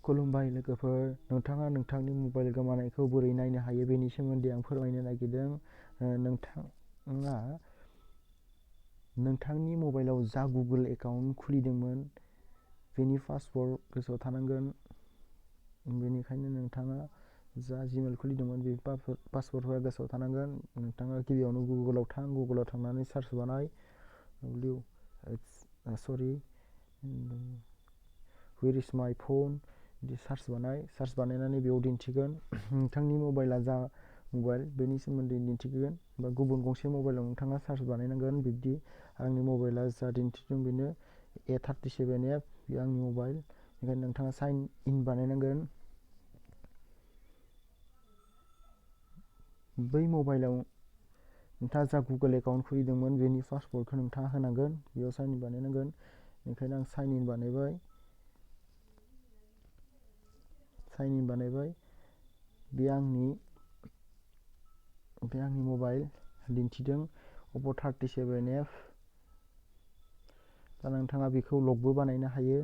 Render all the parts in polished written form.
खुलुमबाय लोगोफोर, नोंथाङा नोंथांनि मबाइल गोमानायखौ बोरै नायनो हायो बेनि सोमोन्दै आं फोरमायनो नागिरदों। नोंथाङा नोंथांनि मबाइलाव जा गुगोल एकाउन्ट खुलिदोंमोन बेनि पासवर्ड गोसोआव थानांगोन। बेनिखायनो नोंथाङा जा जिमेल खुलिदोंमोन बे पासवर्डफोरा गोसोआव थानांगोन। नोंथाङा गिबियावनो गुगोलाव थांनानै सार्च बानाय where is my phone बिदि सार्च बानायनानै बेयाव दिन्थिगोन नोंथांनि मबाइला जा मबाइल बेनि सोमोन्दै दिन्थिगोन। बा गुबुन गंसे मबाइलाव नोंथाङा सार्च बानायनांगोन। बिब्दि आंनि मबाइला जा दिन्थिदों बेनो A37F, बे आंनि मबाइल। बेनिखायनो नोंथाङा साइन इन बानायनांगोन। बै मबाइलाव नोंथाङा जा गुगोल एकाउन्ट खुलिदोंमोन बेनि पासवर्डखौ नोंथाङा होनांगोन, बेयाव साइन इन बानायनांगोन। बेनिखायनो आं साइन इन बानायबाय। बे आंनि मबाइल दिन्थिदों Oppo37F। दा नोंथाङा बेखौ लगबो बानायनो हायो।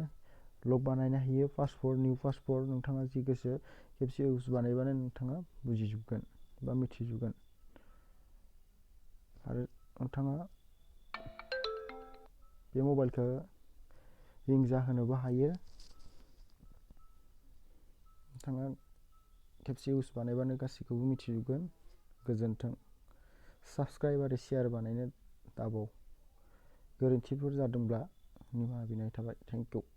निउ पासवर्ड नोंथाङा जि गोसो खेबसे इउज बानायबानो नोंथाङा बुजिजोबगोन बा मिथिजोबगोन। आरो नोंथाङा बे मबाइलखौ रिं जाहोनोबो हायो। नोंथाङा खेबसे इउज बानायबानो गासैखौबो मिथिजोबगोन। गोजोन्थों। साबस्क्राइब आरो शेयार बानायनो दाबाव। गोरोन्थिफोर जादोंब्ला निमाहा बिनाय थाबाय। Thank you.